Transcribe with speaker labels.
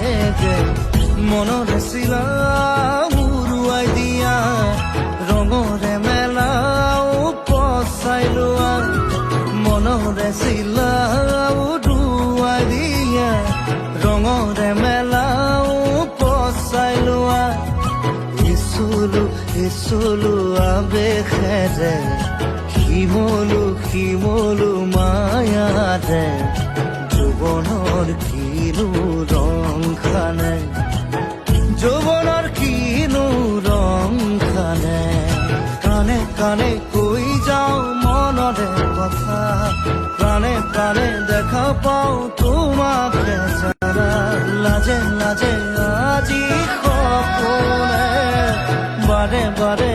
Speaker 1: আবেগে মনৰে চিলা উৰুৱাই দিয়া ৰঙৰে মেলা উপচাই লোৱা মনৰে চিলা উৰুৱাই দিয়া ৰঙৰে মেলা উপচাই লোৱা ইচুলো আবেগেৰে শিমলু মায়াৰে যৌৱনৰ কিনো ৰং খানে যৌৱনৰ কিনো ৰং খানে কাণে কাণে কৈ যাওঁ মনৰে কথা প্ৰাণে প্ৰাণে দেখা পাওঁ তোমাক বেচাৰা লাজে লাজে আজি সপোনে বাৰে বাৰে